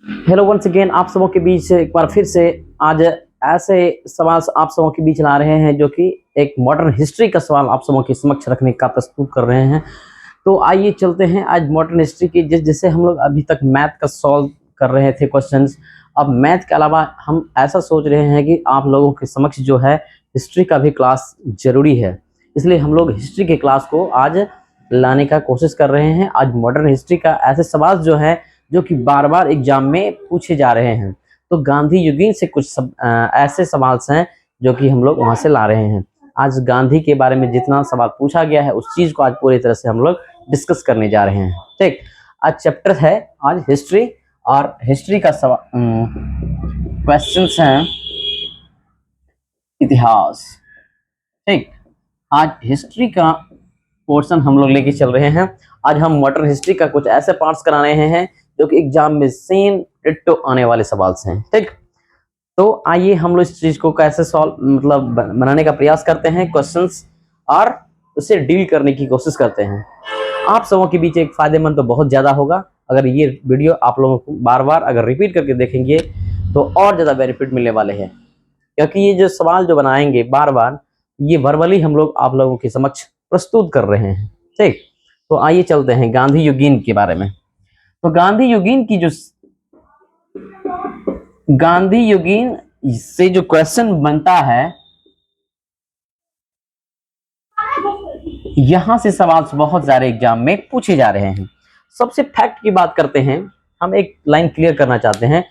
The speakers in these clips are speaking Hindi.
हेलो वंस अगेन, आप सबों के बीच एक बार फिर से आज ऐसे सवाल आप सबों के बीच ला रहे हैं जो कि एक मॉडर्न हिस्ट्री का सवाल आप सबों के समक्ष रखने का प्रस्तुत कर रहे हैं। तो आइए चलते हैं आज मॉडर्न हिस्ट्री की, जैसे हम लोग अभी तक मैथ का सॉल्व कर रहे थे क्वेश्चंस। अब मैथ के अलावा हम ऐसा सोच रहे हैं कि आप लोगों के समक्ष जो है हिस्ट्री का भी क्लास जरूरी है, इसलिए हम लोग हिस्ट्री के क्लास को आज लाने का कोशिश कर रहे हैं। आज मॉडर्न हिस्ट्री का ऐसे सवाल जो है जो कि बार बार एग्जाम में पूछे जा रहे हैं, तो गांधी युगीन से कुछ ऐसे सवाल हैं जो कि हम लोग वहां से ला रहे हैं। आज गांधी के बारे में जितना सवाल पूछा गया है उस चीज को आज पूरी तरह से हम लोग डिस्कस करने जा रहे हैं। ठीक, आज चैप्टर है आज हिस्ट्री, और हिस्ट्री का सवाल क्वेश्चंस हैं इतिहास। ठीक, आज हिस्ट्री का पोर्शन हम लोग लेके चल रहे हैं। आज हम मॉडर्न हिस्ट्री का कुछ ऐसे पार्ट्स करा रहे हैं जो कि एग्जाम में सेम डिट्टो आने वाले सवाल हैं। ठीक, तो आइए हम लोग इस चीज को कैसे सॉल्व बनाने का प्रयास करते हैं, क्वेश्चंस, और उसे डील करने की कोशिश करते हैं। आप सबों के बीच एक फायदेमंद तो बहुत ज्यादा होगा अगर ये वीडियो आप लोगों को बार बार अगर रिपीट करके देखेंगे तो और ज्यादा बेनिफिट मिलने वाले हैं, क्योंकि ये जो सवाल जो बनाएंगे बार बार ये वर्बली हम लोग आप लोगों के समक्ष प्रस्तुत कर रहे हैं। ठीक, तो आइए चलते हैं गांधी युगीन के बारे में। तो गांधी युगीन से जो क्वेश्चन बनता है, यहां से सवाल बहुत सारे एग्जाम में पूछे जा रहे हैं। सबसे फैक्ट की बात करते हैं, हम एक लाइन क्लियर करना चाहते हैं।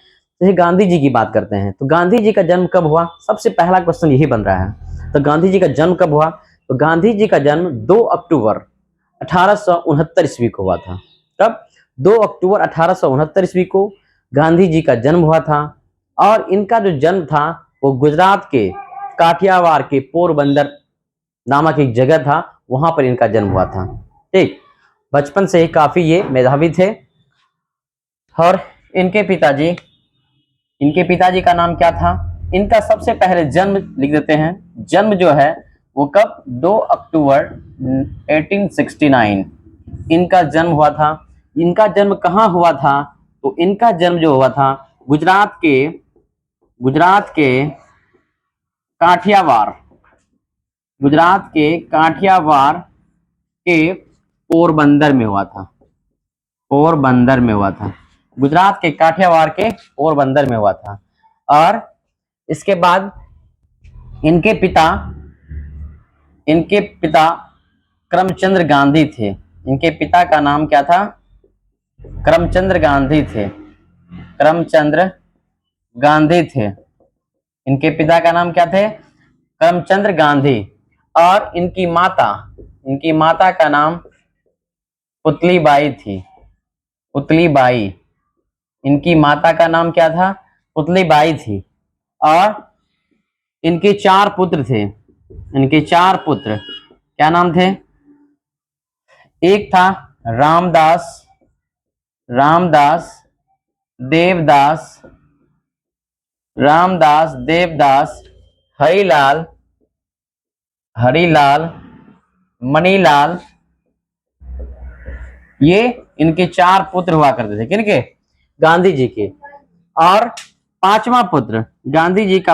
जैसे गांधी जी की बात करते हैं तो गांधी जी का जन्म कब हुआ, सबसे पहला क्वेश्चन यही बन रहा है। तो गांधी जी का जन्म कब हुआ, तो गांधी जी का जन्म 2 अक्टूबर 1869 ईस्वी को हुआ था। कब? 2 अक्टूबर 1869 ईस्वी को गांधी जी का जन्म हुआ था। और इनका जो जन्म था वो गुजरात के काठियावाड़ के पोरबंदर नामक एक जगह था, वहां पर इनका जन्म हुआ था। ठीक, बचपन से ही काफी ये मेधावी थे। और इनके पिताजी का नाम क्या था? इनका सबसे पहले जन्म लिख देते हैं। जन्म जो है वो कब? 2 अक्टूबर 1869 इनका जन्म हुआ था। इनका जन्म कहाँ हुआ था? तो इनका जन्म जो हुआ था गुजरात के काठियावाड़ के पोरबंदर में हुआ था। गुजरात के काठियावाड़ के पोरबंदर में हुआ था। और इसके बाद इनके पिता करमचंद गांधी थे। इनके पिता का नाम क्या था? करमचंद गांधी थे। इनके पिता का नाम क्या थे? करमचंद गांधी। और इनकी माता का नाम पुतलीबाई थी। इनकी माता का नाम क्या था? पुतलीबाई थी। और इनके 4 पुत्र थे। क्या नाम थे? एक था रामदास, देवदास, हरिलाल, मणिलाल। ये इनके 4 पुत्र हुआ करते थे। किनके? गांधी जी के। और गांधी जी का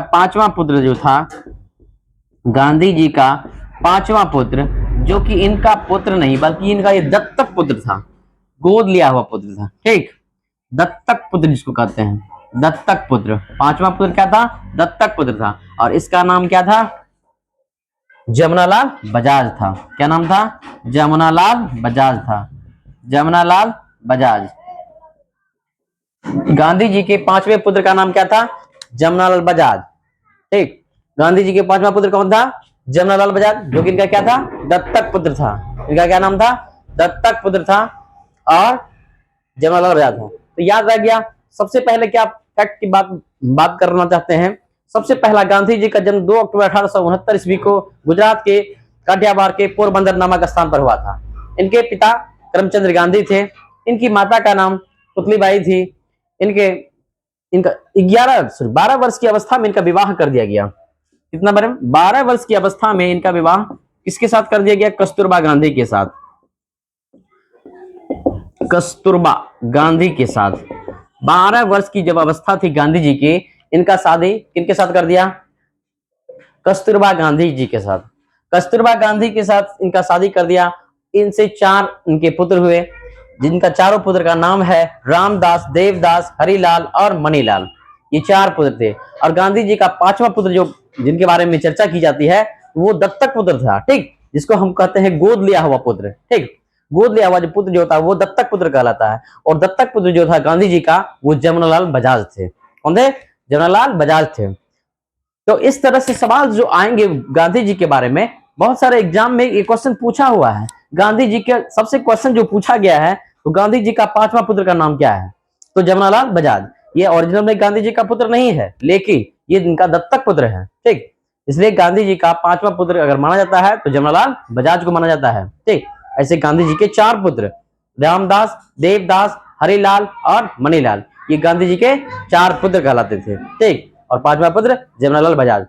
पांचवा पुत्र जो कि इनका पुत्र नहीं बल्कि इनका ये दत्तक पुत्र था, गोद लिया हुआ पुत्र था। ठीक, दत्तक पुत्र जिसको कहते हैं, दत्तक पुत्र। पांचवा पुत्र क्या था? दत्तक पुत्र था। और इसका नाम क्या था? जमनालाल बजाज था। क्या नाम था? जमनालाल बजाज। गांधी जी के 5वें पुत्र का नाम क्या था? जमनालाल बजाज। ठीक, गांधी जी के 5वां पुत्र कौन था? जमनालाल बजाज, जो कि इनका क्या था? दत्तक पुत्र था। इनका क्या नाम था? दत्तक पुत्र था और जमनालाल बजाज था। तो याद रह गया। सबसे पहले क्या फैक्ट की बात करना चाहते हैं। सबसे पहला गांधी जी का जन्म 2 अक्टूबर 1869 ईस्वी को गुजरात के काठियावाड़ के पोरबंदर नामक स्थान पर हुआ था। इनके पिता करमचंद गांधी थे। इनकी माता का नाम पुतलीबाई थी। इनका 12 वर्ष की अवस्था में इनका विवाह कर दिया गया। कितना बार? 12 वर्ष की अवस्था में इनका विवाह किसके साथ कर दिया गया? कस्तूरबा गांधी के साथ। 12 वर्ष की जब अवस्था थी गांधी जी की, इनका शादी किनके साथ कर दिया? कस्तूरबा गांधी जी के साथ। कस्तूरबा गांधी के साथ इनका शादी कर दिया। इनसे 4 इनके पुत्र हुए, जिनका चारों पुत्र का नाम है रामदास, देवदास, हरिलाल और मणिलाल। ये 4 पुत्र थे। और गांधी जी का 5वां पुत्र जो जिनके बारे में चर्चा की जाती है, वो दत्तक पुत्र था, ठीक, जिसको हम कहते हैं गोद लिया हुआ पुत्र, ठीक। गोद लिया हुआ जो पुत्र जो होता है वो दत्तक पुत्र कहलाता है। और दत्तक पुत्र जो था गांधी जी का, वो जमनालाल बजाज थे। कौन थे? जमनालाल बजाज थे। तो इस तरह से सवाल जो आएंगे गांधी जी के बारे में, बहुत सारे एग्जाम में ये क्वेश्चन पूछा हुआ है। गांधी जी के सबसे क्वेश्चन जो पूछा गया है, तो गांधी जी का 5वां पुत्र का नाम क्या है? तो जमनालाल बजाज। ये ओरिजिनल में गांधी जी का पुत्र नहीं है, लेकिन ये इनका दत्तक पुत्र है, ठीक। इसलिए गांधी जी का 5वां पुत्र अगर माना जाता है तो जमनालाल बजाज को माना जाता है, ठीक। ऐसे गांधी जी के 4 पुत्र, रामदास, देवदास, हरिलाल और मणिलाल, ये गांधी जी के 4 पुत्र कहलाते थे, ठीक। और 5वां पुत्र जमनालाल बजाज।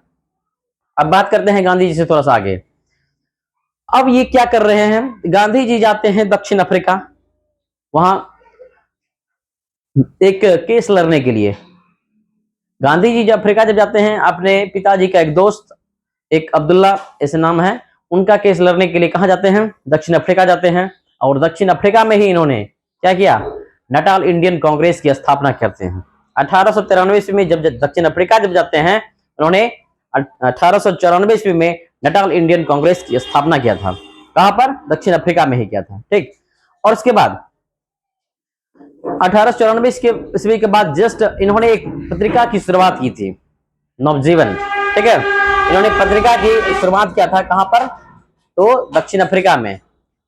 अब बात करते हैं गांधी जी से थोड़ा सा आगे। अब ये क्या कर रहे हैं? गांधी जी जाते हैं दक्षिण अफ्रीका, वहां एक केस लड़ने के लिए। गांधी जी जब अफ्रीका जब जाते हैं, अपने पिताजी का एक दोस्त, एक अब्दुल्ला ऐसे नाम है, उनका केस लड़ने के लिए कहा जाते हैं? दक्षिण अफ्रीका जाते हैं। और दक्षिण अफ्रीका में ही इन्होंने क्या किया? नटाल इंडियन कांग्रेस की स्थापना करते हैं। 1893 ईस्वी में जब दक्षिण अफ्रीका जब जाते हैं, उन्होंने 1894 ईस्वी में नटाल इंडियन कांग्रेस की स्थापना किया था। कहां पर? दक्षिण अफ्रीका में ही किया था, ठीक। और उसके बाद 1894 ईस्वी के बाद जस्ट इन्होंने एक पत्रिका की शुरुआत की थी, नवजीवन, ठीक है। इन्होंने पत्रिका की शुरुआत किया था कहां पर? तो दक्षिण अफ्रीका में।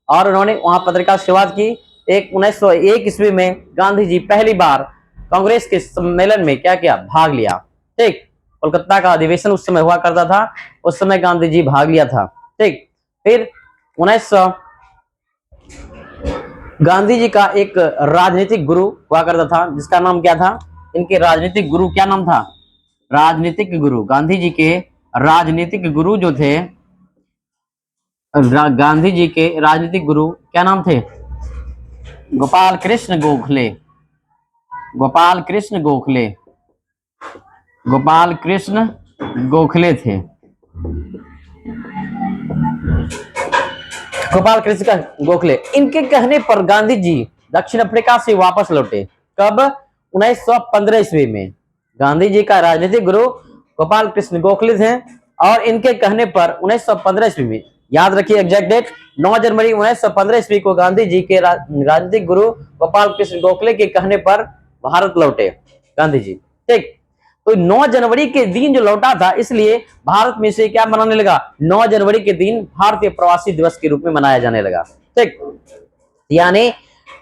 और उन्होंने वहां पत्रिका की शुरुआत की। 1901 ईस्वी में गांधी जी पहली बार कांग्रेस के सम्मेलन में क्या किया? भाग लिया, ठीक। कोलकाता का अधिवेशन उस समय हुआ करता था, उस समय गांधी जी भाग लिया था, ठीक। फिर 1900 गांधी जी का एक राजनीतिक गुरु हुआ करता था, जिसका नाम क्या था? इनके राजनीतिक गुरु क्या नाम था? राजनीतिक गुरु, गांधी जी के राजनीतिक गुरु जो थे, गांधी जी के राजनीतिक गुरु क्या नाम थे? गोपाल कृष्ण गोखले। गोपाल कृष्ण गोखले, गोपाल कृष्ण गोखले थे। गोपाल कृष्ण गोखले, इनके कहने पर गांधी जी दक्षिण अफ्रीका से वापस लौटे। कब? 1915 ईस्वी में। गांधी जी का राजनीतिक गुरु गोपाल कृष्ण गोखले थे, और इनके कहने पर 1915 ईस्वी में, याद रखिए एग्जैक्ट डेट, 9 जनवरी 1915 ईस्वी को गांधी जी के राजनीतिक गुरु गोपाल कृष्ण गोखले के कहने पर भारत लौटे गांधी जी, ठीक। तो 9 जनवरी के दिन जो लौटा था, इसलिए भारत में से क्या मनाने लगा? 9 जनवरी के दिन भारतीय प्रवासी दिवस के रूप में मनाया जाने लगा, ठीक। यानी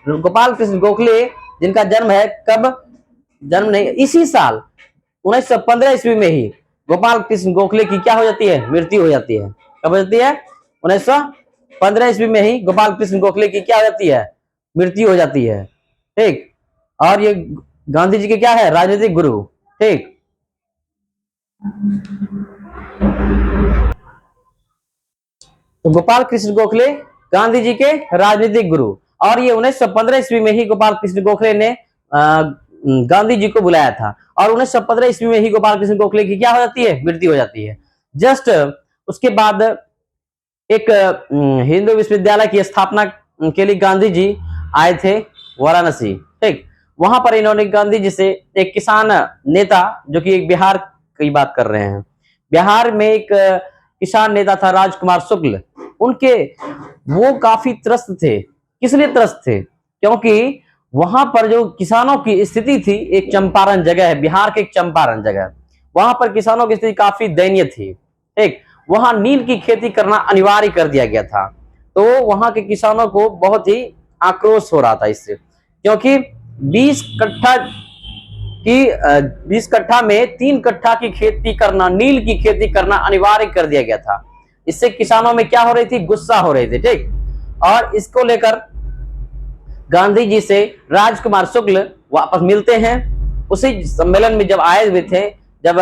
गोपाल कृष्ण गोखले जिनका जन्म है, कब? जन्म नहीं, इसी साल 1915 ईस्वी में ही गोपाल कृष्ण गोखले की क्या हो जाती है? मृत्यु हो जाती है। कब हो जाती है? 1915 ईस्वी में ही गोपाल कृष्ण गोखले की क्या हो जाती है? मृत्यु हो जाती है, ठीक। और ये गांधी जी के क्या है? राजनीतिक गुरु, ठीक। तो गोपाल कृष्ण गोखले गांधी जी के राजनीतिक गुरु, और ये 1915 ईस्वी में ही गोपाल कृष्ण गोखले ने गांधी जी को बुलाया था। और 1915 ईस्वी में ही गोपाल कृष्ण गोखले की क्या हो जाती है? मृत्यु हो जाती है। जस्ट उसके बाद एक हिंदू विश्वविद्यालय की स्थापना के लिए गांधी जी आए थे वाराणसी, ठीक। वहां पर इन्होंने गांधी जी से एक किसान नेता, जो कि एक बिहार की बात कर रहे हैं, बिहार में एक किसान नेता था राजकुमार शुक्ल, उनके वो काफी त्रस्त थे। किस लिए त्रस्त थे? क्योंकि वहां पर जो किसानों की स्थिति थी, एक चंपारण जगह है, बिहार के एक चंपारण जगह, वहां पर किसानों की स्थिति काफी दयनीय थी, ठीक। वहां नील की खेती करना अनिवार्य कर दिया गया था। तो वहां के किसानों को बहुत ही आक्रोश हो रहा था इससे, क्योंकि 20 कट्ठा की 20 कट्ठा में 3 कट्ठा की खेती करना, नील की खेती करना अनिवार्य कर दिया गया था। इससे किसानों में क्या हो रही थी? गुस्सा हो रही थी, ठीक। और इसको लेकर गांधी जी से राजकुमार शुक्ल वापस मिलते हैं। उसी सम्मेलन में जब आए हुए थे, जब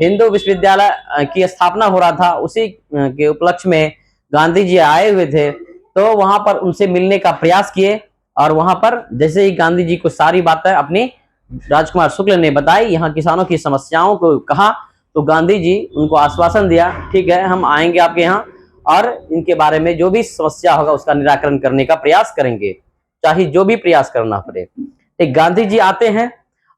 हिंदू विश्वविद्यालय की स्थापना हो रहा था, उसी के उपलक्ष्य में गांधी जी आए हुए थे, तो वहां पर उनसे मिलने का प्रयास किए। और वहां पर जैसे ही गांधी जी को सारी बातें अपनी राजकुमार शुक्ल ने बताई, यहाँ किसानों की समस्याओं को कहा, तो गांधी जी उनको आश्वासन दिया, ठीक है हम आएंगे आपके यहाँ और इनके बारे में जो भी समस्या होगा उसका निराकरण करने का प्रयास करेंगे, चाहे जो भी प्रयास करना पड़े। एक गांधी जी आते हैं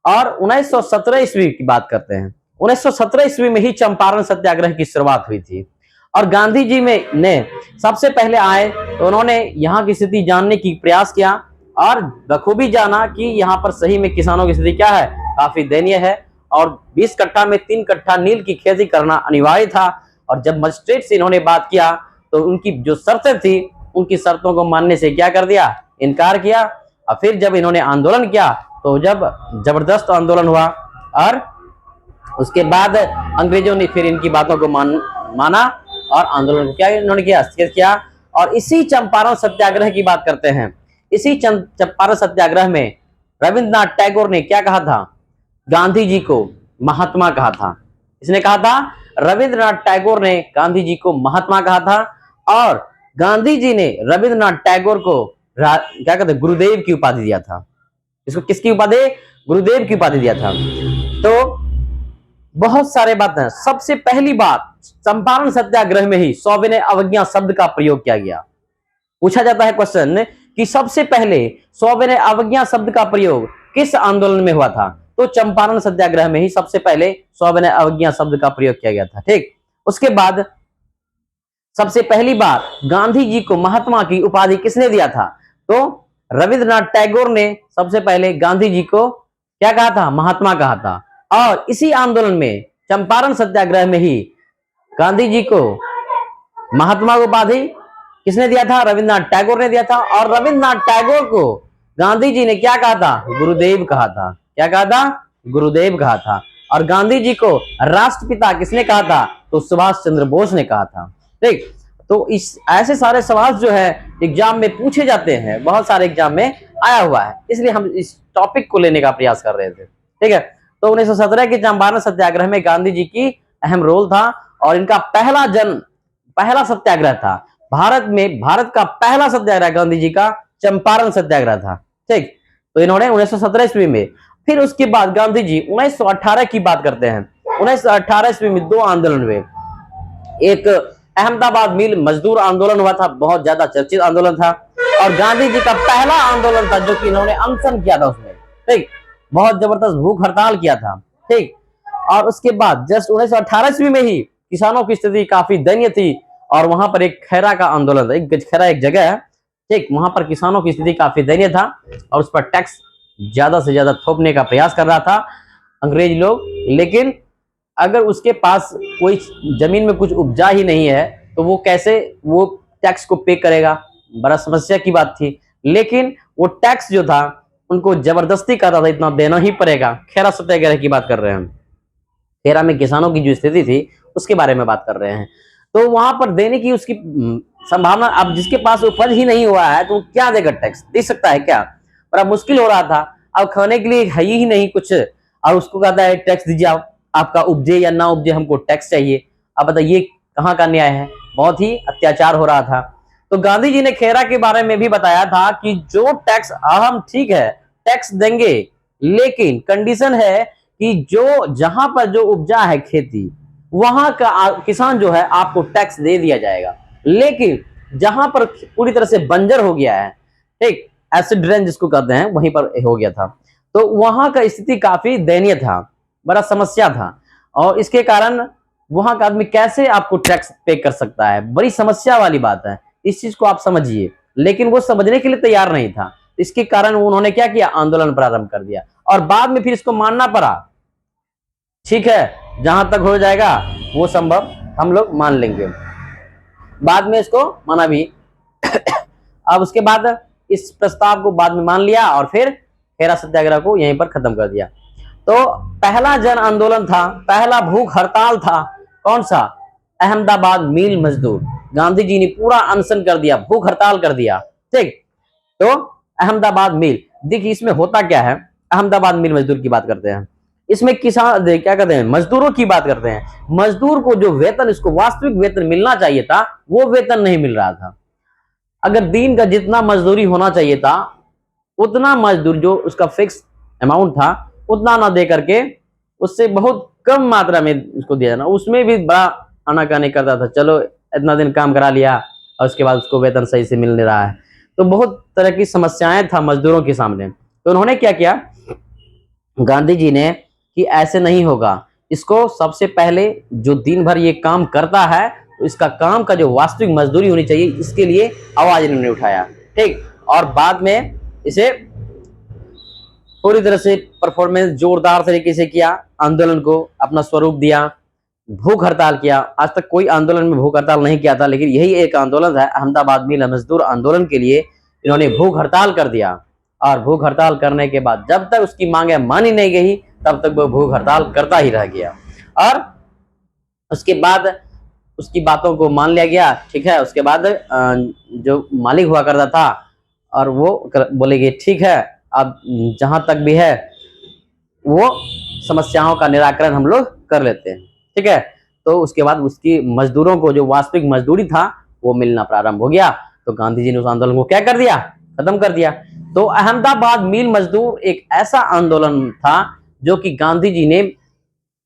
और 1917 ईस्वी की बात करते हैं। 1917 ईस्वी में ही चंपारण सत्याग्रह की शुरुआत हुई थी और गांधी जी में ने सबसे पहले आए तो उन्होंने यहाँ की स्थिति जानने की प्रयास किया और बखूबी जाना कि यहाँ पर सही में किसानों की स्थिति क्या है, काफी दयनीय है और 20 कट्ठा में 3 कट्ठा नील की खेती करना अनिवार्य था। और जब मजिस्ट्रेट से इन्होंने बात किया तो उनकी जो शर्तें थी उनकी शर्तों को मानने से क्या कर दिया, इनकार किया। और फिर जब इन्होंने आंदोलन किया तो जब जबरदस्त आंदोलन हुआ और उसके बाद अंग्रेजों ने फिर इनकी बातों को माना और आंदोलन को क्या इन्होंने किया। और इसी चंपारण सत्याग्रह की बात करते हैं। इसी चंपारण सत्याग्रह में रविंद्रनाथ टैगोर ने क्या कहा था, गांधी जी को महात्मा कहा था। इसने कहा था, रविंद्रनाथ टैगोर ने गांधी जी को महात्मा कहा था और गांधी जी ने रविंद्रनाथ टैगोर को क्या कहते गुरुदेव की उपाधि दिया था। इसको किसकी उपाधि, गुरुदेव की उपाधि दिया था। तो बहुत सारे बातें, सबसे पहली बात चंपारण सत्याग्रह में ही सविनय अवज्ञा शब्द का प्रयोग किया गया। पूछा जाता है क्वेश्चन कि सबसे पहले सविनय अवज्ञा शब्द का प्रयोग किस आंदोलन में हुआ था, तो चंपारण सत्याग्रह में ही सबसे पहले सविनय अवज्ञा शब्द का प्रयोग किया गया था। ठीक, उसके बाद सबसे पहली बार गांधी जी को महात्मा की उपाधि किसने दिया था, तो रविंद्रनाथ टैगोर ने सबसे पहले गांधी जी को क्या कहा था, महात्मा कहा था। और इसी आंदोलन में चंपारण सत्याग्रह में ही गांधी जी को महात्मा की उपाधि किसने दिया था, रविंद्रनाथ टैगोर ने दिया था। और रविंद्रनाथ टैगोर को गांधी जी ने क्या कहा था, गुरुदेव कहा था। क्या कहा था, गुरुदेव कहा था। और गांधी जी को राष्ट्रपिता किसने कहा था, तो सुभाष चंद्र बोस ने कहा था। ठीक, तो इस ऐसे सारे सवाल जो है एग्जाम में पूछे जाते हैं, बहुत सारे एग्जाम में आया हुआ है, इसलिए हम इस टॉपिक को लेने का प्रयास कर रहे थे। ठीक है, तो 1917 के चंपारण सत्याग्रह में गांधी जी की अहम रोल था और इनका पहला सत्याग्रह था भारत में। भारत का पहला सत्याग्रह गांधी जी का चंपारण सत्याग्रह था। ठीक, तो इन्होंने 1917 ईस्वी में, फिर उसके बाद गांधी जी 1918 की बात करते हैं। 1918 ईस्वी में 2 आंदोलन हुए। एक अहमदाबाद मिल मजदूर आंदोलन हुआ था, बहुत ज्यादा चर्चित आंदोलन था और गांधी जी का पहला आंदोलन था जो कि इन्होंने अनशन किया था उसमें। ठीक, बहुत जबरदस्त भूख हड़ताल किया था। ठीक, और उसके बाद जस्ट 1918 ईस्वी में ही किसानों की स्थिति काफी दयनीय थी और वहां पर एक खैरा का आंदोलन था। एक गजखैरा एक जगह है, ठीक, वहां पर किसानों की स्थिति काफी दयनीय था और उस पर टैक्स ज्यादा से ज्यादा थोपने का प्रयास कर रहा था अंग्रेज लोग। लेकिन अगर उसके पास कोई जमीन में कुछ उपजा ही नहीं है तो वो कैसे वो टैक्स को पे करेगा, बड़ा समस्या की बात थी। लेकिन वो टैक्स जो था उनको जबरदस्ती कर रहा था, इतना देना ही पड़ेगा। खैरा सत्याग्रह की बात कर रहे हैं हम, खैरा में किसानों की जो स्थिति थी उसके बारे में बात कर रहे हैं। तो वहां पर देने की उसकी संभावना, अब जिसके पास उपज ही नहीं हुआ है तो क्या देगा, टैक्स दे सकता है क्या, बड़ा मुश्किल हो रहा था। अब खाने के लिए है ही नहीं कुछ और उसको कहता है टैक्स दीजिए, आपका उपजे या ना उपजे हमको टैक्स चाहिए। अब बताइए कहाँ का न्याय है, बहुत ही अत्याचार हो रहा था। तो गांधी जी ने खैरा के बारे में भी बताया था कि जो टैक्स, हम ठीक है टैक्स देंगे लेकिन कंडीशन है कि जो जहां पर जो उपजा है खेती वहां का किसान जो है आपको टैक्स दे दिया जाएगा। लेकिन जहां पर पूरी तरह से बंजर हो गया है, ठीक, एसिड रेन जिसको कहते हैं, वहीं पर हो गया था, तो वहां का स्थिति काफी दयनीय था, बड़ा समस्या था और इसके कारण वहां का आदमी कैसे आपको टैक्स पे कर सकता है, बड़ी समस्या वाली बात है। इस चीज को आप समझिए, लेकिन वो समझने के लिए तैयार नहीं था। इसके कारण उन्होंने क्या किया, आंदोलन प्रारंभ कर दिया और बाद में फिर इसको मानना पड़ा। ठीक है, जहां तक हो जाएगा वो संभव हम लोग मान लेंगे, बाद में इसको माना भी। अब उसके बाद इस प्रस्ताव को बाद में मान लिया और फिर खैरा सत्याग्रह को यहीं पर खत्म कर दिया। तो पहला जन आंदोलन था, पहला भूख हड़ताल था, कौन सा, अहमदाबाद मिल मजदूर। गांधी जी ने पूरा अनशन कर दिया, भूख हड़ताल कर दिया। ठीक, तो अहमदाबाद मिल, देखिए इसमें होता क्या है, अहमदाबाद मिल मजदूर की बात करते हैं। इसमें किसान क्या कहते हैं, मजदूरों की बात करते हैं। मजदूर को जो वेतन, इसको वास्तविक वेतन मिलना चाहिए था वो वेतन नहीं मिल रहा था। अगर दिन का जितना मजदूरी होना चाहिए था उतना मजदूर जो उसका फिक्स अमाउंट था उतना ना दे करके उससे बहुत कम मात्रा में उसको दिया जाना, उसमें भी बड़ा आनाकानी करता था। चलो इतना दिन काम करा लिया और उसके बाद उसको वेतन सही से मिल नहीं रहा है, तो बहुत तरह की समस्याएं था मजदूरों के सामने। तो उन्होंने क्या किया, गांधी जी ने, कि ऐसे नहीं होगा, इसको सबसे पहले जो दिन भर ये काम करता है तो इसका काम का जो वास्तविक मजदूरी होनी चाहिए, इसके लिए आवाज इन्होंने उठाया, ठीक। और बाद में इसे पूरी तरह से परफॉर्मेंस जोरदार तरीके से किया, आंदोलन को अपना स्वरूप दिया, भूख हड़ताल किया। आज तक कोई आंदोलन में भूख हड़ताल नहीं किया था, लेकिन यही एक आंदोलन है, अहमदाबाद मिल मजदूर आंदोलन के लिए इन्होंने भूख हड़ताल कर दिया। और भूख हड़ताल करने के बाद जब तक उसकी मांगे मानी नहीं गई तब तक वो भूख हड़ताल करता ही रह गया। और उसके बाद उसकी बातों को मान लिया गया, ठीक है। उसके बाद जो मालिक हुआ करता था और वो बोले कि ठीक है, अब जहां तक भी है वो समस्याओं का निराकरण हम लोग कर लेते हैं, ठीक है। तो उसके बाद उसकी मजदूरों को जो वास्तविक मजदूरी था वो मिलना प्रारंभ हो गया। तो गांधी जी ने उस आंदोलन को क्या कर दिया, खत्म कर दिया। तो अहमदाबाद मिल मजदूर एक ऐसा आंदोलन था जो कि गांधी जी ने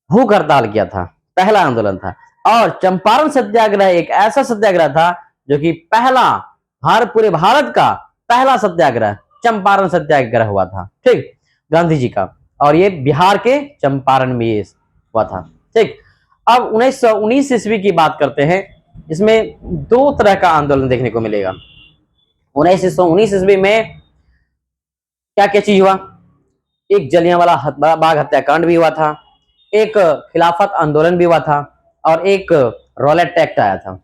भूख हड़ताल किया था, पहला आंदोलन था। और चंपारण सत्याग्रह एक ऐसा सत्याग्रह था जो कि पहला पूरे भारत का पहला सत्याग्रह चंपारण सत्याग्रह हुआ था, ठीक, गांधी जी का। और ये बिहार के चंपारण में ये हुआ था, ठीक। अब 1919 ईस्वी की बात करते हैं। इसमें दो तरह का आंदोलन देखने को मिलेगा। 1919 ईस्वी में क्या क्या चीज हुआ, एक जलियांवाला बाग हत्याकांड भी हुआ था, एक खिलाफत आंदोलन भी हुआ था, और एक रॉलेट एक्ट आया था।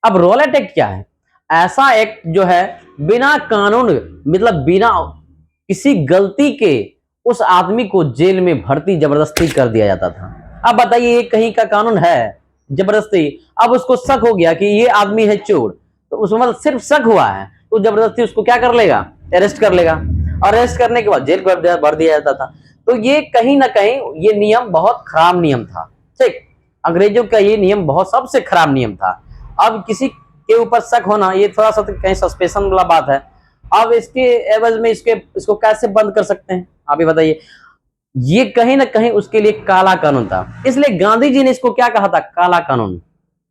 अब रॉलेट एक्ट क्या है, ऐसा एक्ट जो है बिना कानून, मतलब बिना किसी गलती के उस आदमी को जेल में भर्ती जबरदस्ती कर दिया जाता था। अब बताइए ये कहीं का कानून है, जबरदस्ती। अब उसको शक हो गया कि ये आदमी है चोर, तो उसमें मतलब सिर्फ शक हुआ है तो जबरदस्ती उसको क्या कर लेगा, अरेस्ट कर लेगा, और अरेस्ट करने के बाद जेल भर दिया जाता था। तो ये कहीं ना कहीं ये नियम बहुत खराब नियम था, ठीक। अंग्रेजों का ये नियम बहुत सबसे खराब नियम था। अब किसी के ऊपर शक होना ये थोड़ा सा कहीं सस्पेंशन वाला बात है। अब इसके एवज में इसको कैसे बंद कर सकते हैं, आप ही बताइए। ये कहीं ना कहीं उसके लिए काला कानून था, इसलिए गांधी जी ने इसको क्या कहा था, काला कानून।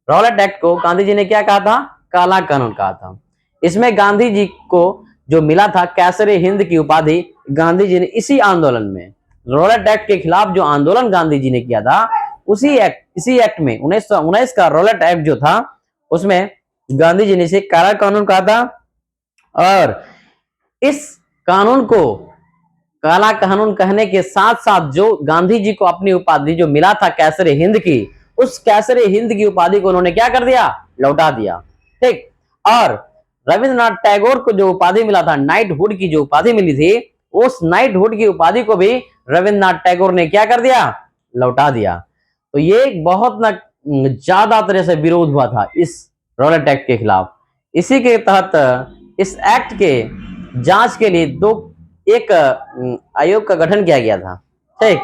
रॉलेट एक्ट को गांधी जी ने क्या कहा था, काला कानून कहा था। इसमें गांधी जी को जो मिला था कैसरे हिंद की उपाधि, गांधी जी ने इसी आंदोलन में रॉलेट एक्ट के खिलाफ जो आंदोलन गांधी जी ने किया था इसी एक्ट में 1919 का रॉलेट एक्ट जो था उसमें गांधी जी ने इसे काला कानून कहा था। और इस कानून को काला कानून कहने के साथ साथ जो गांधी जी को अपनी उपाधि जो मिला था कैसरे हिंद की, उस कैसरे हिंद की उपाधि को उन्होंने क्या कर दिया, लौटा दिया, ठीक। और रविंद्रनाथ टैगोर को जो उपाधि मिला था, नाइटहुड की जो उपाधि मिली थी, उस नाइटहुड की उपाधि को भी रविंद्रनाथ टैगोर ने क्या कर दिया, लौटा दिया। तो ये बहुत ना ज्यादा तरह से विरोध हुआ था इस रॉलेट एक्ट के खिलाफ। इसी के तहत इस एक्ट के जांच के लिए एक आयोग का गठन किया गया था, ठीक।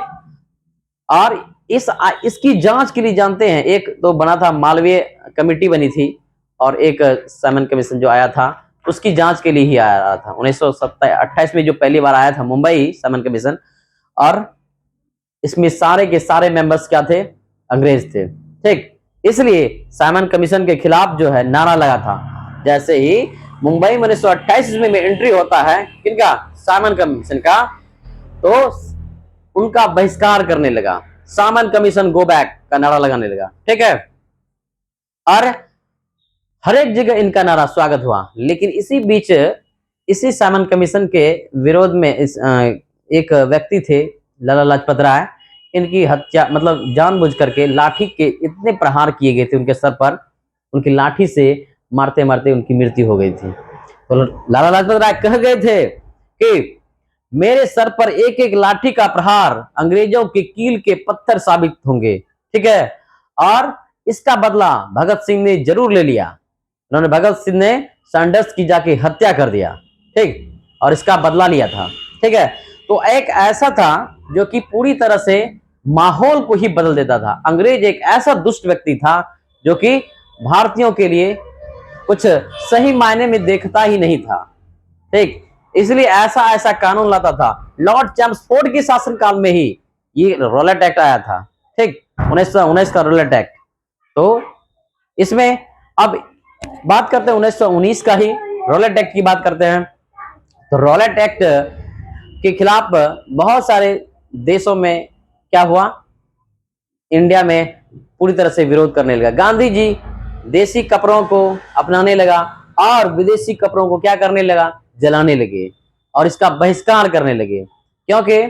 और इसकी जांच के लिए जानते हैं, एक तो बना था मालवीय कमेटी बनी थी, और एक साइमन कमीशन जो आया था उसकी जांच के लिए ही आया था। 1928 में जो पहली बार आया था मुंबई साइमन कमीशन, और इसमें सारे के सारे मेंबर्स क्या थे, अंग्रेज थे, ठीक। इसलिए साइमन कमीशन के खिलाफ जो है नारा लगा था। जैसे ही मुंबई में 1928 में एंट्री होता है किनका, साइमन कमीशन का, तो उनका बहिष्कार करने लगा, साइमन कमीशन गो बैक का नारा लगाने लगा, ठीक है। और हर एक जगह इनका नारा स्वागत हुआ। लेकिन इसी बीच इसी साइमन कमीशन के विरोध में एक व्यक्ति थे लाला लाजपत राय, इनकी हत्या मतलब जानबूझ करके लाठी के इतने प्रहार किए गए थे उनके सर पर, उनकी लाठी से मारते मारते उनकी मृत्यु हो गई थी। तो लाला लाजपत राय कह गए थे कि मेरे सर पर एक एक लाठी का प्रहार अंग्रेजों के कील के पत्थर साबित होंगे, ठीक है। और इसका बदला भगत सिंह ने जरूर ले लिया। उन्होंने भगत सिंह ने सैंडर्स की जाके हत्या कर दिया, ठीक, और इसका बदला लिया था, ठीक है। तो एक ऐसा था जो कि पूरी तरह से माहौल को ही बदल देता था। अंग्रेज एक ऐसा दुष्ट व्यक्ति था जो कि भारतीयों के लिए कुछ सही मायने में देखता ही नहीं था, ठीक। इसलिए ऐसा ऐसा कानून लाता था। लॉर्ड चैम्सफोर्ड के शासनकाल में ही ये रॉलेट एक्ट आया था, ठीक, 1919 का रॉलेट एक्ट। तो इसमें अब बात करते हैं 1919 का ही रॉलेट एक्ट की बात करते हैं। तो रॉलेट एक्ट के खिलाफ बहुत सारे देशों में क्या हुआ, इंडिया में पूरी तरह से विरोध करने लगा। गांधी जी देसी कपड़ों को अपनाने लगा और विदेशी कपड़ों को क्या करने लगा, जलाने लगे और इसका बहिष्कार करने लगे। क्योंकि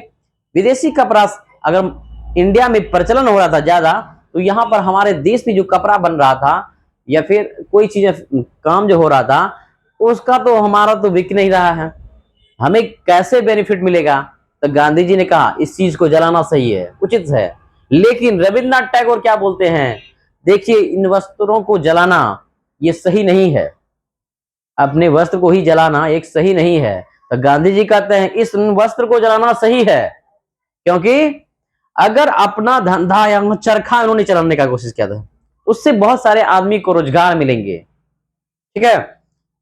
विदेशी कपड़ा अगर इंडिया में प्रचलन हो रहा था ज्यादा, तो यहाँ पर हमारे देश में जो कपड़ा बन रहा था या फिर कोई चीज काम जो हो रहा था, उसका तो हमारा तो बिक नहीं रहा है, हमें कैसे बेनिफिट मिलेगा। तो गांधी जी ने कहा इस चीज को जलाना सही है, उचित है। लेकिन रविन्द्रनाथ टैगोर क्या बोलते हैं, देखिए इन वस्त्रों को जलाना ये सही नहीं है, अपने वस्त्र को ही जलाना एक सही नहीं है। तो गांधी जी कहते हैं इस वस्त्र को जलाना सही है, क्योंकि अगर अपना धंधा या चरखा इन्होंने चलाने का कोशिश किया था, उससे बहुत सारे आदमी को रोजगार मिलेंगे, ठीक है।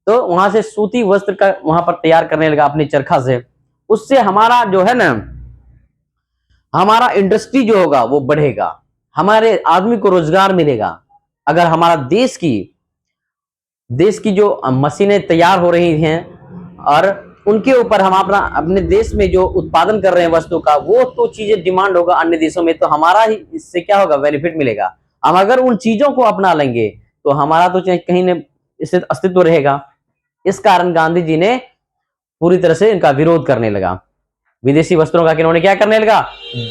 तो वहां से सूती वस्त्र का वहां पर तैयार करने लगा अपने चरखा से, उससे हमारा जो है ना, हमारा इंडस्ट्री जो होगा वो बढ़ेगा, हमारे आदमी को रोजगार मिलेगा। अगर हमारा देश की जो मशीनें तैयार हो रही हैं और उनके ऊपर हम अपने देश में जो उत्पादन कर रहे हैं वस्तु का, वो तो चीजें डिमांड होगा अन्य देशों में, तो हमारा ही इससे क्या होगा, बेनिफिट मिलेगा। हम अगर उन चीजों को अपना लेंगे तो हमारा तो कहीं न इससे अस्तित्व रहेगा। इस कारण गांधी जी ने पूरी तरह से इनका विरोध करने लगा, विदेशी वस्त्रों का इन्होंने क्या करने लगा,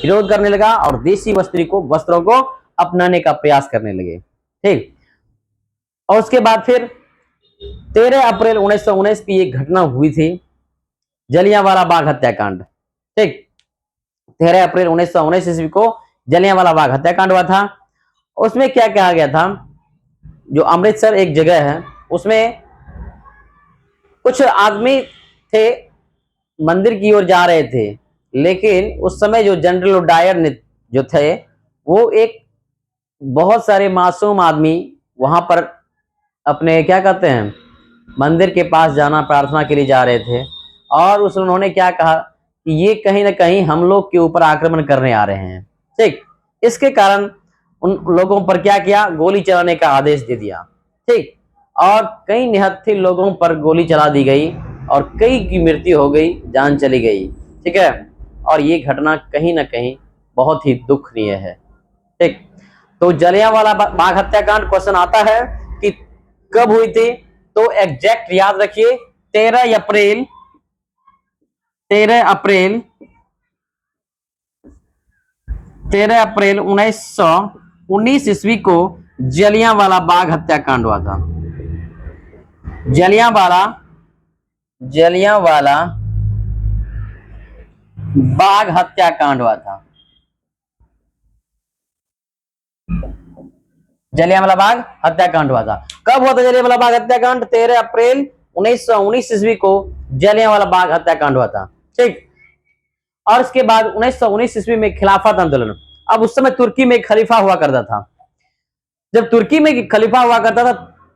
विरोध करने लगा और देशी वस्त्रों को अपनाने का प्रयास करने लगे, ठीक। और उसके बाद फिर 13 अप्रैल 1919 की एक घटना हुई थी, जलियांवाला बाग हत्याकांड, ठीक। 13 अप्रैल 1919 ईस्वी को जलियांवाला बाग हत्याकांड हुआ था। उसमें क्या कहा गया था, जो अमृतसर एक जगह है, उसमें कुछ आदमी थे मंदिर की ओर जा रहे थे, लेकिन उस समय जो जनरल डायर ने जो थे, वो एक बहुत सारे मासूम आदमी वहां पर अपने क्या कहते हैं मंदिर के पास जाना प्रार्थना के लिए जा रहे थे, और उन्होंने क्या कहा कि ये कहीं ना कहीं हम लोग के ऊपर आक्रमण करने आ रहे हैं, ठीक। इसके कारण उन लोगों पर क्या किया, गोली चलाने का आदेश दे दिया, ठीक। और कई निहत्थे लोगों पर गोली चला दी गई और कई की मृत्यु हो गई, जान चली गई, ठीक है। और ये घटना कहीं ना कहीं बहुत ही दुखनीय है, ठीक। तो जलियांवाला बाग हत्याकांड क्वेश्चन आता है कि कब हुई थी, तो एग्जैक्ट याद रखिए 13 अप्रैल 1919 ईस्वी को जलियांवाला बाग हत्याकांड हुआ था। जलियांवाला बाग हत्याकांड हुआ था। जलियांवाला बाग हत्याकांड हुआ था। कब हुआ था जलियांवाला बाग हत्याकांड, 13 अप्रैल 1919 ईस्वी को जलियांवाला बाग हत्याकांड हुआ था, ठीक। और इसके बाद 1919 ईस्वी में खिलाफत आंदोलन। अब उस समय तुर्की में खलीफा हुआ करता था। जब तुर्की में खलीफा हुआ करता था,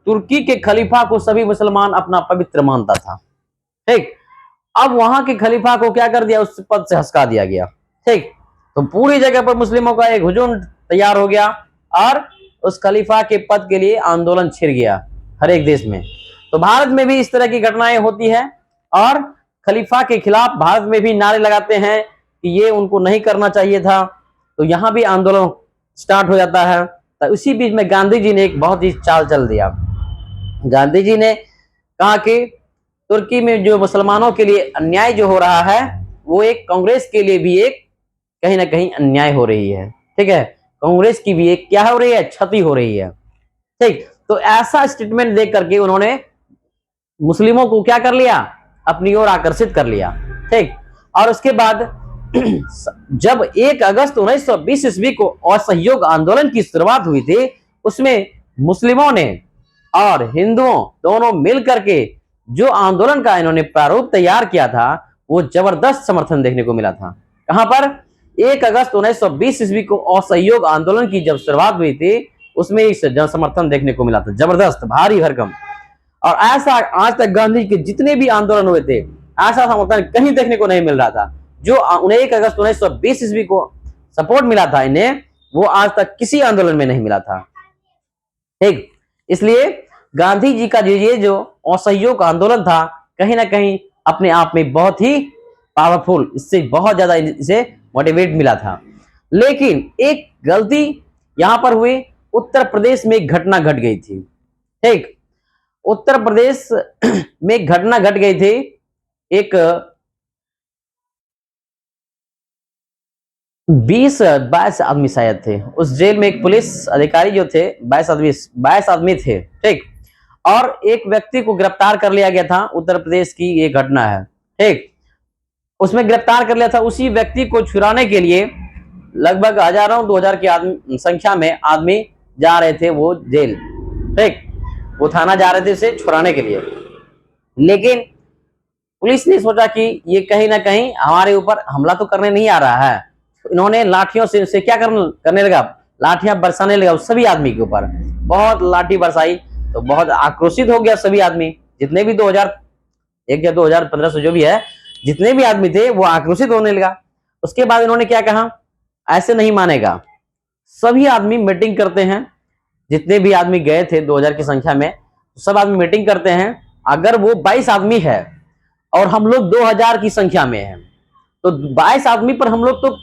तुर्की के खलीफा को सभी मुसलमान अपना पवित्र मानता था, ठीक। अब वहां के खलीफा को क्या कर दिया, उस पद से हटका दिया गया, ठीक। तो पूरी जगह पर मुस्लिमों का एक हुजूम तैयार हो गया और उस खलीफा के पद के लिए आंदोलन छिड़ गया हर एक देश में। तो भारत में भी इस तरह की घटनाएं होती है और खलीफा के खिलाफ भारत में भी नारे लगाते हैं कि ये उनको नहीं करना चाहिए था, तो यहाँ भी आंदोलन स्टार्ट हो जाता है। तो उसी बीच में गांधी जी ने एक बहुत ही चाल चल दिया। गांधी जी ने कहा कि तुर्की में जो मुसलमानों के लिए अन्याय जो हो रहा है, वो एक कांग्रेस के लिए भी एक कहीं ना कहीं अन्याय हो रही है, ठीक है। कांग्रेस की भी एक क्या हो रही है, क्षति हो रही है, ठीक। तो ऐसा स्टेटमेंट देख करके उन्होंने मुस्लिमों को क्या कर लिया, अपनी ओर आकर्षित कर लिया, ठीक। और उसके बाद जब 1 अगस्त 1920 ईस्वी को असहयोग आंदोलन की शुरुआत हुई थी, उसमें मुस्लिमों ने और हिंदुओं दोनों मिल करके जो आंदोलन का इन्होंने प्रारूप तैयार किया था, वो जबरदस्त समर्थन देखने को मिला था। कहां पर, 1 अगस्त 1920 ईस्वी को असहयोग आंदोलन की जब शुरुआत हुई थी, उसमें इस जन समर्थन देखने को मिला था, जबरदस्त भारी भरकम। और ऐसा आज तक गांधी के जितने भी आंदोलन हुए थे, ऐसा समर्थन कहीं देखने को नहीं मिल रहा था। जो 1 अगस्त 1920 ईस्वी को सपोर्ट मिला था इन्हें, वो आज तक किसी आंदोलन में नहीं मिला था। ठीक, इसलिए गांधी जी का ये जो असहयोग आंदोलन था, कहीं ना कहीं अपने आप में बहुत ही पावरफुल, इससे बहुत ज्यादा इसे मोटिवेट मिला था। लेकिन एक गलती यहां पर हुई, उत्तर प्रदेश में एक घटना घट गई थी। ठीक, उत्तर प्रदेश में एक घटना घट गई थी। एक 20-22 आदमी शायद थे उस जेल में। एक पुलिस अधिकारी जो थे, 22 आदमी थे। ठीक, और एक व्यक्ति को गिरफ्तार कर लिया गया था। उत्तर प्रदेश की ये घटना है। ठीक, उसमें गिरफ्तार कर लिया था। उसी व्यक्ति को छुड़ाने के लिए लगभग हजारों 2000 की संख्या में आदमी जा रहे थे वो जेल। ठीक, वो थाना जा रहे थे इसे छुड़ाने के लिए। लेकिन पुलिस ने सोचा कि ये कहीं ना कहीं हमारे ऊपर हमला तो करने नहीं आ रहा है। इन्होंने लाठियों से क्या करने लगा, लाठियां बरसाने लगा सभी आदमी के ऊपर। बहुत लाठी बरसाई तो बहुत आक्रोशित हो गया सभी आदमी, जितने भी 2001 या 2015 से जो भी है, जितने भी आदमी थे वो आक्रोशित होने लगा। उसके बाद इन्होंने क्या कहा, ऐसे नहीं मानेगा। सभी आदमी मीटिंग करते हैं, जितने भी आदमी गए थे 2000 की संख्या में, सब आदमी मीटिंग करते हैं। अगर वो 22 आदमी है और हम लोग 2000 की संख्या में हैं, तो 22 आदमी पर हम लोग तो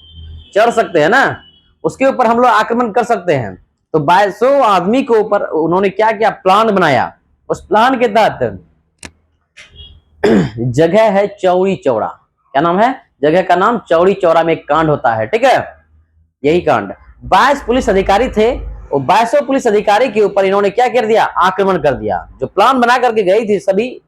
चढ़ सकते हैं ना, उसके ऊपर हम लोग आक्रमण कर सकते हैं। तो 2200 आदमी के ऊपर उन्होंने क्या किया, प्लान बनाया। उस प्लान के तहत जगह है चौड़ी चौड़ा, क्या नाम है, जगह का नाम चौड़ी चौड़ा में एक कांड होता है। ठीक है, यही कांड 22 पुलिस अधिकारी थे, और 2200 पुलिस अधिकारी के ऊपर इन्होंने क्या कर दिया, आक्रमण कर दिया। जो प्लान बना करके गई थी सभी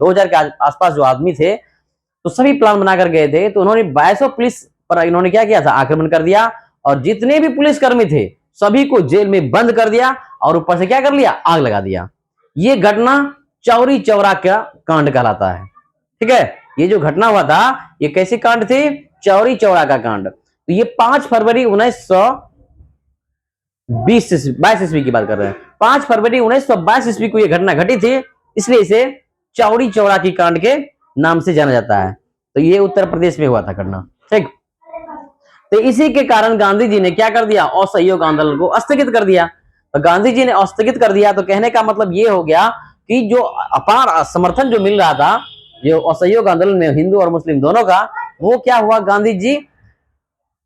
2000 के आसपास जो आदमी थे, तो सभी प्लान बनाकर गए थे। तो उन्होंने 2200 पुलिस पर इन्होंने क्या किया था, आक्रमण कर दिया, और जितने भी पुलिसकर्मी थे सभी को जेल में बंद कर दिया, और ऊपर से क्या कर लिया, आग लगा दिया। ये घटना चौरी चौरा का कांड कहलाता है। ठीक है, ये जो घटना हुआ था ये कैसी कांड थी, चौरी चौरा का कांड। तो ये 5 फरवरी 1922 ईस्वी की बात कर रहे हैं। 5 फरवरी 1922 ईस्वी को ये घटना घटी थी, इसलिए इसे चौरी चौरा की कांड के नाम से जाना जाता है। तो ये उत्तर प्रदेश में हुआ था घटना। ठीक, तो इसी के कारण गांधी जी ने क्या कर दिया, असहयोग आंदोलन को स्थगित कर दिया। तो गांधी जी ने स्थगित कर दिया, तो कहने का मतलब ये हो गया कि जो अपार समर्थन जो मिल रहा था जो असहयोग आंदोलन में हिंदू और मुस्लिम दोनों का, वो क्या हुआ, गांधी जी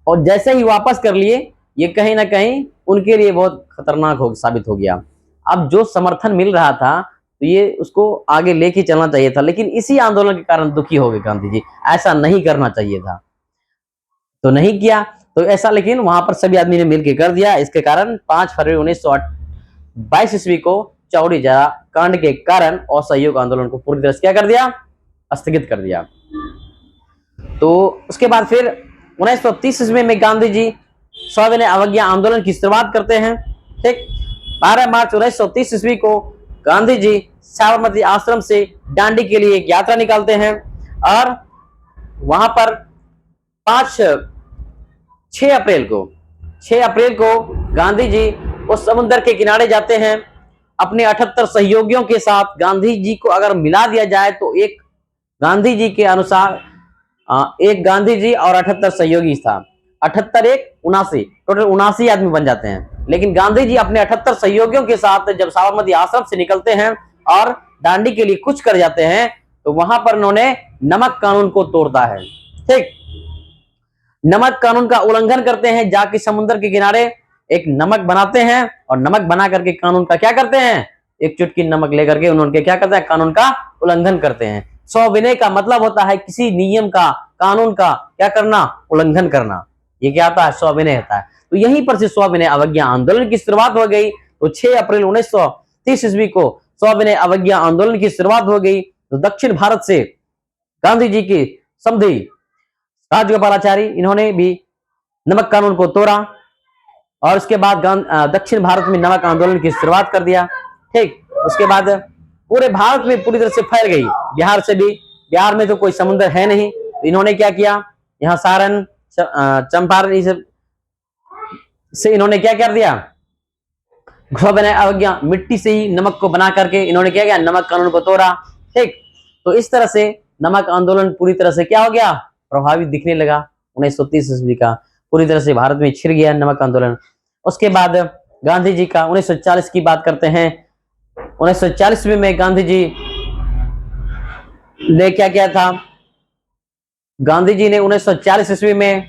और जैसे ही वापस कर लिए, ये कहीं ना कहीं उनके लिए बहुत खतरनाक साबित हो गया। अब जो समर्थन मिल रहा था तो ये उसको आगे लेके चलना चाहिए था, लेकिन इसी आंदोलन के कारण दुखी हो गए गांधी जी। ऐसा नहीं करना चाहिए था, तो नहीं किया। तो ऐसा लेकिन वहां पर सभी आदमी ने मिलकर कर दिया। इसके कारण 5 फरवरी 1922 ईस्वी को चौरी चौरा कांड के कारण असहयोग आंदोलन को पूरी तरह से क्या कर दिया, स्थगित कर दिया। तो उसके बाद फिर 1930 ईस्वी में गांधी जी सविनय अवज्ञा आंदोलन की शुरुआत करते हैं। ठीक, 12 मार्च 1930 ईस्वी को गांधी जी साबरमती आश्रम से दांडी के लिए एक यात्रा निकालते हैं, और वहां पर 6 अप्रैल को गांधी जी उस समुद्र के किनारे जाते हैं अपने 78 सहयोगियों के साथ। गांधी जी को अगर मिला दिया जाए तो एक गांधी जी के अनुसार एक गांधी जी और 78 सहयोगी था। 78 1 79, टोटल 79 आदमी बन जाते हैं। लेकिन गांधी जी अपने 78 सहयोगियों के साथ जब साबरमती आश्रम से निकलते हैं और दांडी के लिए कुछ कर जाते हैं, तो वहां पर उन्होंने नमक कानून को तोड़ता है। ठीक, नमक कानून का उल्लंघन करते हैं, जाके समुद्र के किनारे एक नमक बनाते हैं, और नमक बना करके कानून का क्या करते हैं, एक चुटकी नमक लेकर के उन्होंने क्या करते हैं, कानून का उल्लंघन करते हैं। सविनय का मतलब होता है किसी नियम का, कानून का क्या करना, उल्लंघन करना। ये क्या आता है, सविनय होता है। तो यहीं पर से सविनय अवज्ञा आंदोलन की शुरुआत हो गई। तो 6 अप्रैल 1930 ईस्वी को सविनय अवज्ञा आंदोलन की शुरुआत हो गई। तो दक्षिण भारत से गांधी जी की समधी राजगोपालाचारी, इन्होंने भी नमक कानून को तोड़ा, और उसके बाद दक्षिण भारत में नमक आंदोलन की शुरुआत कर दिया। ठीक, उसके बाद पूरे भारत में पूरी तरह से फैल गई। बिहार से भी, बिहार में तो कोई समुद्र है नहीं, तो इन्होंने क्या किया, यहाँ सारण चंपारण से इन्होंने क्या कर दिया, सविनय अवज्ञा, मिट्टी से ही नमक को बना करके इन्होंने क्या किया, नमक कानून को तोड़ा। ठीक, तो इस तरह से नमक आंदोलन पूरी तरह से क्या हो गया, प्रभावित दिखने लगा। 1930 ईस्वी का पूरी तरह से भारत में छिड़ गया नमक आंदोलन। उसके बाद गांधी जी का 1940 की बात करते हैं। 1940 में गांधी जी ने क्या किया था, गांधी जी ने 1940 ईस्वी में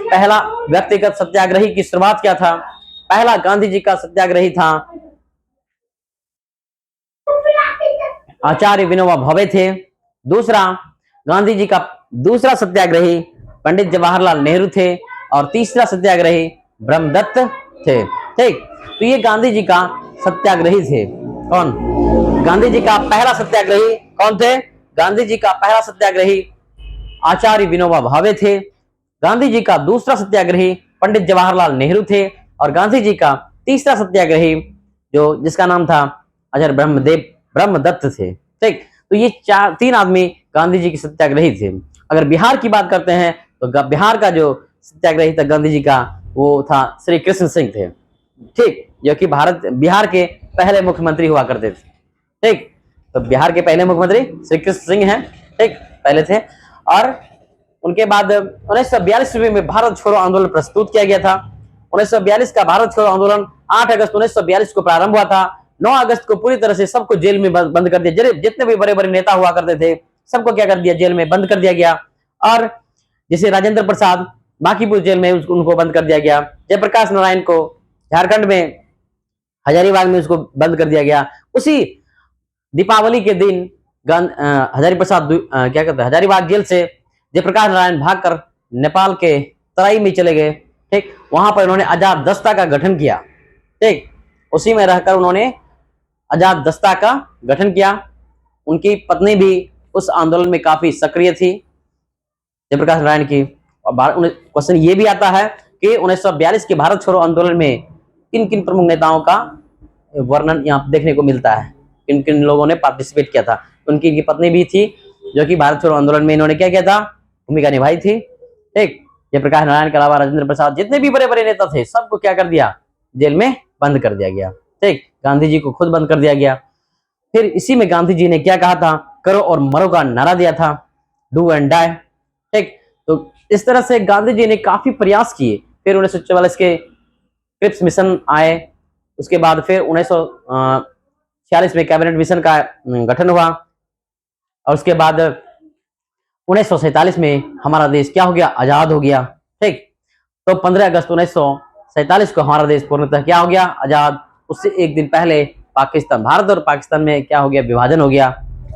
पहला व्यक्तिगत सत्याग्रही की शुरुआत किया था। पहला गांधी जी का सत्याग्रही था आचार्य विनोबा भावे थे। दूसरा गांधी जी का दूसरा सत्याग्रही पंडित जवाहरलाल नेहरू थे और तीसरा सत्याग्रही ब्रह्मदत्त थे। ठीक, तो ये गांधी जी का सत्याग्रही थे। कौन? गांधी जी का पहला सत्याग्रही कौन थे? गांधी जी का पहला सत्याग्रही आचार्य विनोबा भावे थे। गांधी जी का दूसरा सत्याग्रही पंडित जवाहरलाल नेहरू थे और गांधी जी का तीसरा सत्याग्रही जो जिसका नाम था आचार्य ब्रह्मदत्त थे। ठीक, तो ये तीन आदमी गांधी जी के सत्याग्रही थे। अगर बिहार की बात करते हैं तो बिहार का जो सत्याग्रही था गांधी जी का वो था श्री कृष्ण सिंह थे। ठीक, जो कि बिहार के पहले मुख्यमंत्री हुआ करते थे। ठीक, तो बिहार के पहले मुख्यमंत्री श्री कृष्ण सिंह हैं। ठीक, पहले थे। और उनके बाद 1942 में भारत छोड़ो आंदोलन प्रस्तुत किया गया था। 1942 का भारत छोड़ो आंदोलन 8 अगस्त 1942 को प्रारंभ हुआ था। 9 अगस्त को पूरी तरह से सबको जेल में बंद कर दिया। जितने भी बड़े बड़े नेता हुआ करते थे सबको क्या कर दिया, जेल में बंद कर दिया गया। और जैसे राजेंद्र प्रसाद बांकीपुर जेल में उनको बंद कर दिया गया। जयप्रकाश नारायण को झारखंड में हजारीबाग में उसको बंद कर दिया गया। उसी दीपावली के दिन हजारीबाग जेल से जयप्रकाश नारायण भागकर नेपाल के तराई में चले गए। ठीक, वहां पर उन्होंने आजाद दस्ता का गठन किया। ठीक, उसी में रहकर उन्होंने आजाद दस्ता का गठन किया। उनकी पत्नी भी उस आंदोलन में काफी सक्रिय थी, जयप्रकाश नारायण की। और क्वेश्चन ये भी आता है कि 1942 के भारत छोड़ो आंदोलन में किन किन प्रमुख नेताओं का वर्णन यहाँ देखने को मिलता है, किन किन लोगों ने पार्टिसिपेट किया था। उनकी पत्नी भी थी जो कि भारत छोड़ो आंदोलन में इन्होंने क्या किया था, भूमिका निभाई थी। ठीक, जयप्रकाश नारायण के अलावा राजेंद्र प्रसाद, जितने भी बड़े बड़े नेता थे सबको क्या कर दिया, जेल में बंद कर दिया गया। ठीक, गांधी जी को खुद बंद कर दिया गया। फिर इसी में गांधी जी ने क्या कहा था, करो और मरो का नारा दिया था, डू एंड डाई। ठीक, तो इस तरह से गांधी जी ने काफी प्रयास किए। फिर 1944 के क्रिप्स मिशन आए। उसके बाद फिर 1946 में कैबिनेट मिशन का गठन हुआ। और उसके बाद 1947 में हमारा देश क्या हो गया, आजाद हो गया। ठीक, तो 15 अगस्त 1947 को हमारा देश पूर्णतः क्या हो गया, आजाद। उससे एक दिन पहले पाकिस्तान, भारत और पाकिस्तान में क्या हो गया, विभाजन हो गया।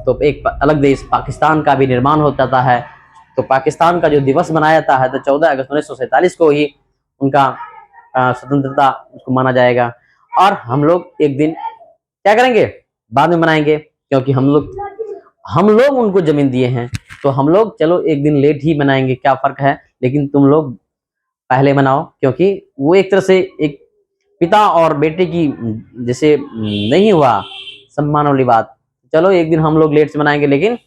तो एक अलग देश पाकिस्तान का भी निर्माण हो जाता है। तो पाकिस्तान का जो दिवस मनाया जाता है तो 14 अगस्त 1947 को ही उनका स्वतंत्रता उसको माना जाएगा। और हम लोग एक दिन क्या करेंगे, बाद में मनाएंगे, क्योंकि हम लोग उनको जमीन दिए हैं। तो हम लोग चलो एक दिन लेट ही मनाएंगे, क्या फर्क है, लेकिन तुम लोग पहले मनाओ, क्योंकि वो एक तरह से एक पिता और बेटे की जैसे नहीं हुआ सम्मान वाली बात। चलो एक दिन हम लोग लेट से मनाएंगे, लेकिन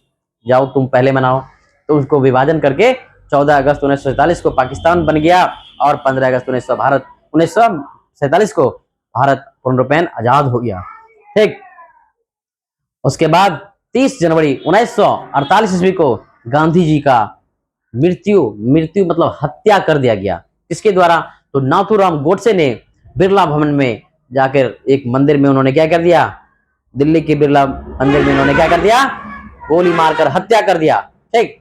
जाओ तुम पहले मनाओ। तो उसको विभाजन करके 14 अगस्त 1947 को पाकिस्तान बन गया और 15 अगस्त 1947 को भारत पूर्ण रूपेण आजाद हो गया। ठीक, उसके बाद 30 जनवरी 1948 ईस्वी को गांधी जी का मृत्यु मतलब हत्या कर दिया गया। किसके द्वारा, तो नाथूराम गोडसे ने बिरला भवन में जाकर एक मंदिर में उन्होंने क्या कर दिया, दिल्ली के बिरला मंदिर में उन्होंने क्या कर दिया, गोली मारकर हत्या कर दिया। ठीक,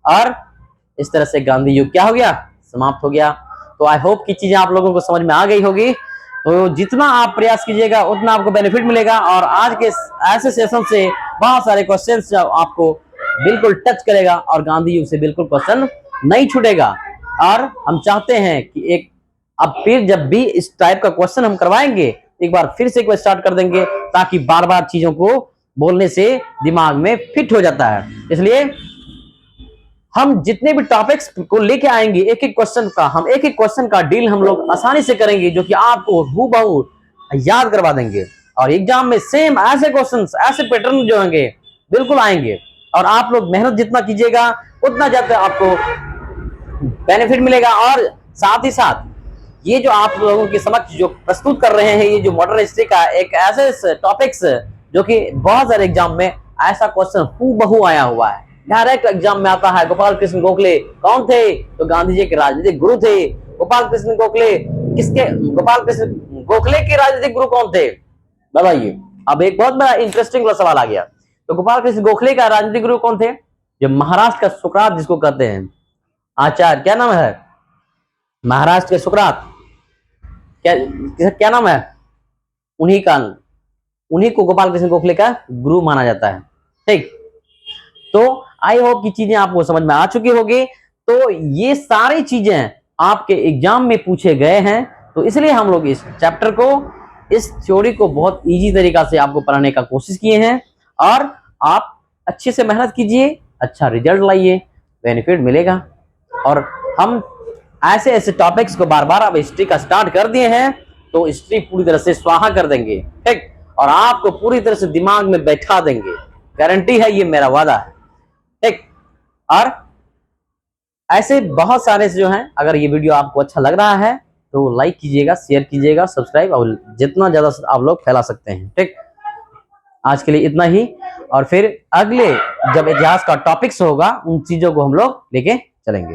और इस तरह से गांधी युग क्या हो गया, समाप्त हो गया। तो आई होप की चीजें आप लोगों को समझ में आ गई होगी। तो जितना आप प्रयास कीजिएगा उतना आपको बेनिफिट मिलेगा। और आज के ऐसे सेशन से बहुत सारे क्वेश्चंस आपको बिल्कुल टच करेगा और गांधी युग से बिल्कुल क्वेश्चन नहीं छूटेगा। और हम चाहते हैं कि अब फिर जब भी इस टाइप का क्वेश्चन हम करवाएंगे, एक बार फिर से स्टार्ट कर देंगे, ताकि बार बार चीजों को बोलने से दिमाग में फिट हो जाता है। इसलिए हम जितने भी टॉपिक्स को लेके आएंगे, एक एक क्वेश्चन का डील हम लोग आसानी से करेंगे, जो कि आपको हूबहू याद करवा देंगे। और एग्जाम में सेम ऐसे क्वेश्चंस, ऐसे पैटर्न जो होंगे बिल्कुल आएंगे। और आप लोग मेहनत जितना कीजिएगा उतना ज्यादा आपको बेनिफिट मिलेगा। और साथ ही साथ ये जो आप लोगों के समक्ष जो प्रस्तुत कर रहे हैं, ये जो मॉडर्न हिस्ट्री का एक ऐसे टॉपिक्स जो कि बहुत सारे एग्जाम में ऐसा क्वेश्चन हूबहू आया हुआ है, डायरेक्ट एग्जाम में आता है। गोपाल कृष्ण गोखले कौन थे? तो गांधी जी के राजनीतिक गुरु थे। गोपाल कृष्ण गोखले गोपाल कृष्ण गोखले के राजनीतिक गुरु कौन थे? बताइए। अब एक बहुत बड़ा इंटरेस्टिंग वाला सवाल आ गया। तो गोपाल कृष्ण गोखले का राजनीतिक गुरु कौन थे? जो महाराष्ट्र का सुकरात जिसको कहते हैं, आचार्य, क्या नाम है? महाराष्ट्र के सुकरात, क्या नाम है? उन्हीं को गोपाल कृष्ण गोखले का गुरु माना जाता है। ठीक, तो आई होप की चीजें आपको समझ में आ चुकी होगी। तो ये सारी चीजें आपके एग्जाम में पूछे गए हैं, तो इसलिए हम लोग इस चैप्टर को, इस थ्योरी को बहुत इजी तरीका से आपको पढ़ाने का कोशिश किए हैं। और आप अच्छे से मेहनत कीजिए, अच्छा रिजल्ट लाइए, बेनिफिट मिलेगा। और हम ऐसे ऐसे टॉपिक्स को बार बार अब हिस्ट्री का स्टार्ट कर दिए हैं, तो हिस्ट्री पूरी तरह से स्वाहा कर देंगे। ठीक, और आपको पूरी तरह से दिमाग में बैठा देंगे, गारंटी है, ये मेरा वादा है। ठीक, और ऐसे बहुत सारे जो हैं, अगर ये वीडियो आपको अच्छा लग रहा है तो लाइक कीजिएगा, शेयर कीजिएगा, सब्सक्राइब, और जितना ज्यादा आप लोग फैला सकते हैं। ठीक, आज के लिए इतना ही, और फिर अगले जब इतिहास का टॉपिक्स होगा, उन चीजों को हम लोग लेके चलेंगे।